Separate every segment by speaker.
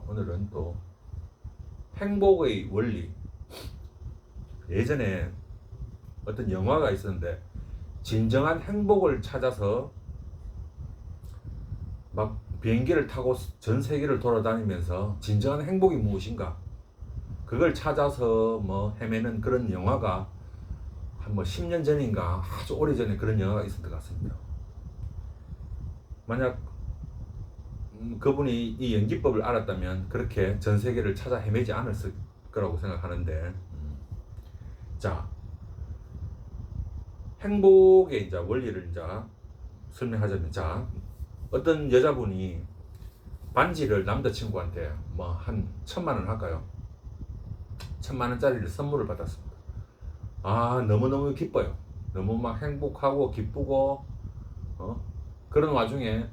Speaker 1: 오늘은 또 행복의 원리. 예전에 어떤 영화가 있었는데 진정한 행복을 찾아서 막 비행기를 타고 전 세계를 돌아다니면서 진정한 행복이 무엇인가 그걸 찾아서 뭐 헤매는 그런 영화가 한 뭐 10년 전인가 아주 오래전에 그런 영화가 있었던 것 같습니다. 만약 그분이 이 연기법을 알았다면 그렇게 전 세계를 찾아 헤매지 않았을 거라고 생각하는데, 자, 행복의 이제 원리를 이제 설명하자면, 자, 어떤 여자분이 반지를 남자친구한테 뭐 한 1,000만 원 할까요? 1,000만 원짜리를 선물을 받았습니다. 아, 너무너무 기뻐요. 너무 막 행복하고 기쁘고, 그런 와중에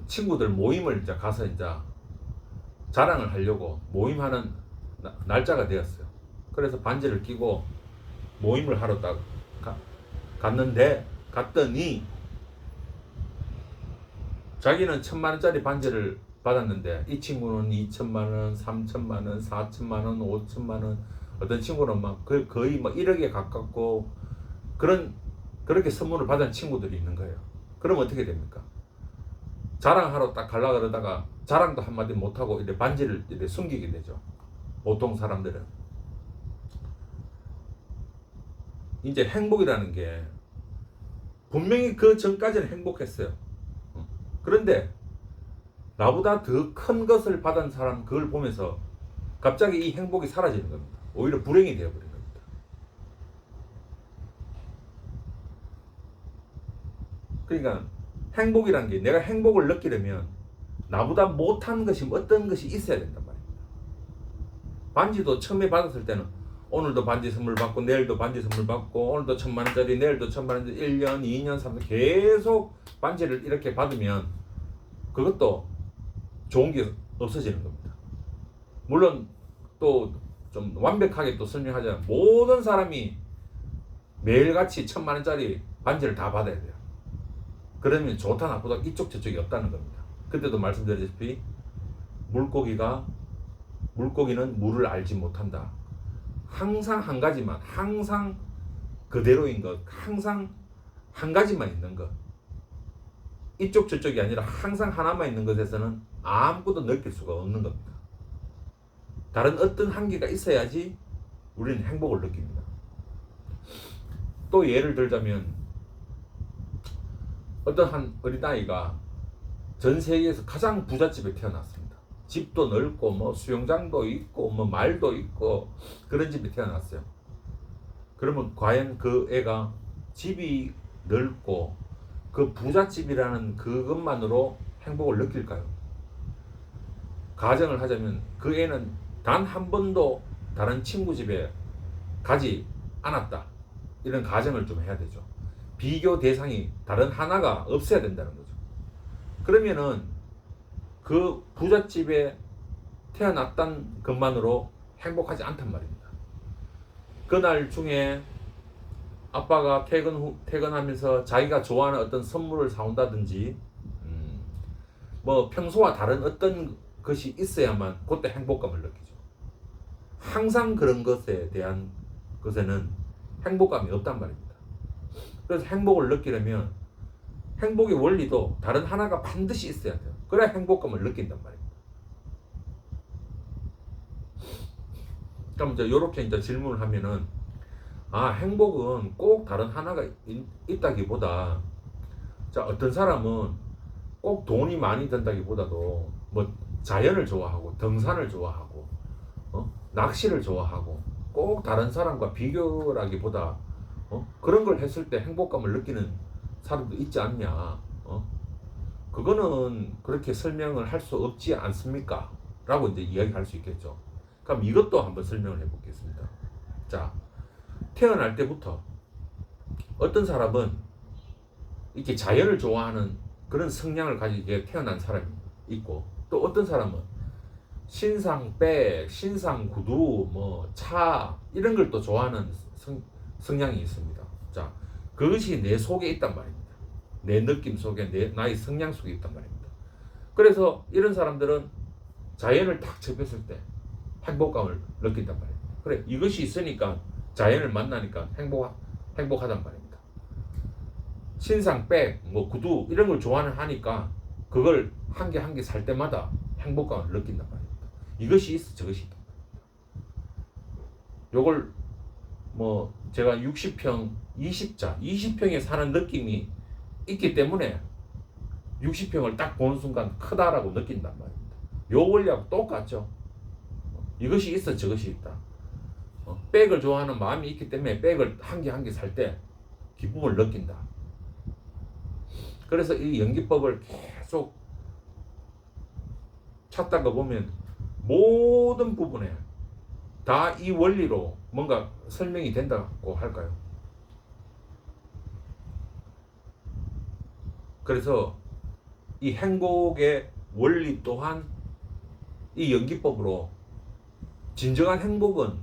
Speaker 1: 친구들 모임을 이제 가서 이제 자랑을 하려고 모임하는 날짜가 되었어요. 그래서 반지를 끼고 모임을 하러 딱 갔더니 자기는 1,000만 원짜리 반지를 받았는데 이 친구는 2천만 원, 3천만 원, 4천만 원, 5천만 원, 어떤 친구는 막 거의 막 1억에 가깝고 그렇게 선물을 받은 친구들이 있는 거예요. 그럼 어떻게 됩니까? 자랑하러 딱 가려고 그러다가 자랑도 한마디 못하고 이제 반지를 이제 숨기게 되죠. 보통 사람들은. 이제 행복이라는 게 분명히 그 전까지는 행복했어요. 그런데 나보다 더 큰 것을 받은 사람 그걸 보면서 갑자기 이 행복이 사라지는 겁니다. 오히려 불행이 되어버린 겁니다. 그러니까 행복이란 게 내가 행복을 느끼려면 나보다 못한 것이 어떤 것이 있어야 된단 말입니다. 반지도 처음에 받았을 때는 오늘도 반지 선물 받고 내일도 반지 선물 받고 오늘도 1,000만 원짜리 내일도 1,000만 원짜리 1년 2년 3년 계속 반지를 이렇게 받으면 그것도 좋은 게 없어지는 겁니다. 물론 또 좀 완벽하게 또 설명하자면 모든 사람이 매일같이 1,000만 원짜리 반지를 다 받아야 돼요. 그러면 좋다 나쁘다 이쪽 저쪽이 없다는 겁니다. 그때도 말씀드렸다시피 물고기는 물을 알지 못한다. 항상 한 가지만, 항상 그대로인 것, 항상 한 가지만 있는 것. 이쪽 저쪽이 아니라 항상 하나만 있는 것에서는 아무것도 느낄 수가 없는 겁니다. 다른 어떤 한계가 있어야지 우리는 행복을 느낍니다. 또 예를 들자면 어떤 한 어린아이가 전 세계에서 가장 부잣집에 태어났습니다. 집도 넓고 뭐 수영장도 있고 뭐 말도 있고 그런 집에 태어났어요. 그러면 과연 그 애가 집이 넓고 그 부잣집이라는 그것만으로 행복을 느낄까요? 가정을 하자면 그 애는 단 한 번도 다른 친구 집에 가지 않았다. 이런 가정을 좀 해야 되죠. 비교 대상이 다른 하나가 없어야 된다는 거죠. 그러면은 그 부잣집에 태어났다는 것만으로 행복하지 않단 말입니다. 그날 중에 아빠가 퇴근하면서 자기가 좋아하는 어떤 선물을 사온다든지, 뭐 평소와 다른 어떤 것이 있어야만 그때 행복감을 느끼죠. 항상 그런 것에 대한 것에는 행복감이 없단 말입니다. 그래서 행복을 느끼려면 행복의 원리도 다른 하나가 반드시 있어야 돼요. 그래야 행복감을 느낀단 말입니다. 그럼 이제 이렇게 이제 질문을 하면은 행복은 꼭 다른 하나가 있다기보다, 자, 어떤 사람은 꼭 돈이 많이 든다기보다도 뭐 자연을 좋아하고 등산을 좋아하고 낚시를 좋아하고 꼭 다른 사람과 비교라기보다 그런 걸 했을 때 행복감을 느끼는 사람도 있지 않냐. 그거는 그렇게 설명을 할 수 없지 않습니까? 라고 이제 이야기할 수 있겠죠. 그럼 이것도 한번 설명을 해보겠습니다. 자, 태어날 때부터 어떤 사람은 이렇게 자연을 좋아하는 그런 성향을 가지게 태어난 사람이 있고, 또 어떤 사람은 신상백, 신상구두, 뭐 차 이런 걸 또 좋아하는 성향이 있습니다. 자, 그것이 내 속에 있단 말입니다. 내 느낌 속에, 나의 성향 속에 있단 말입니다. 그래서 이런 사람들은 자연을 딱 접했을 때 행복감을 느낀단 말입니다. 그래, 이것이 있으니까 자연을 만나니까 행복하단 말입니다. 신상, 백, 뭐 구두 이런 걸 하니까 그걸 한 개 한 개 살 때마다 행복감을 느낀단 말입니다. 이것이 있어 저것이 있다. 요걸 뭐 제가 60평 20평에 사는 느낌이 있기 때문에 60평을 딱 보는 순간 크다라고 느낀단 말입니다. 요 원리하고 똑같죠. 이것이 있어 저것이 있다. 백을 좋아하는 마음이 있기 때문에 백을 한 개 한 개 살 때 기쁨을 느낀다. 그래서 이 연기법을 계속 찾다가 보면 모든 부분에 다 이 원리로 뭔가 설명이 된다고 할까요? 그래서 이 행복의 원리 또한 이 연기법으로 진정한 행복은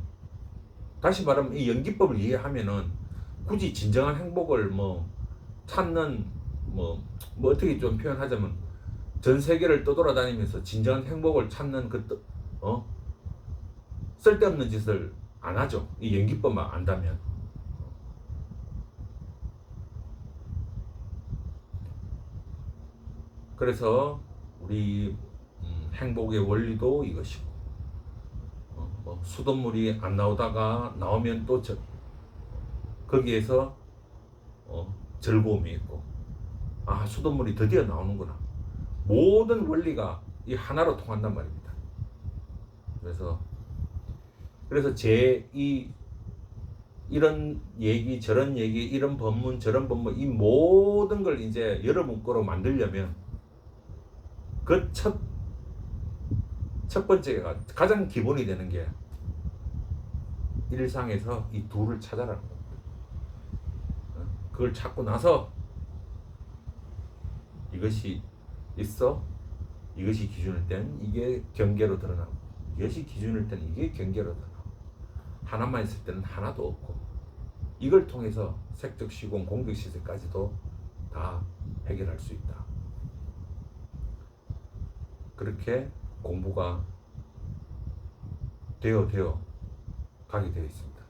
Speaker 1: 다시 말하면 이 연기법을 이해하면은 굳이 진정한 행복을 뭐 찾는 뭐 어떻게 좀 표현하자면 전 세계를 떠돌아다니면서 진정한 행복을 찾는 쓸데없는 짓을 안 하죠. 이 연기법만 안다면. 그래서 우리 행복의 원리도 이것이고 뭐 수돗물이 안 나오다가 나오면 또 거기에서 즐거움이 있고 아 수돗물이 드디어 나오는구나. 모든 원리가 이 하나로 통한단 말입니다. 그래서 이런 얘기 저런 얘기 이런 법문 저런 법문 이 모든 걸 이제 여러분 거로 만들려면 그 첫 번째가 가장 기본이 되는 게 일상에서 이 둘을 찾아라는 겁니다. 그걸 찾고 나서 이것이 있어 이것이 기준일 때는 이게 경계로 드러나고 이것이 기준일 때는 이게 경계로 드러나고 하나만 있을 때는 하나도 없고 이걸 통해서 색적 시공 공격 시세까지도 다 해결할 수 있다. 그렇게 공부가 되어 가게 되어 있습니다.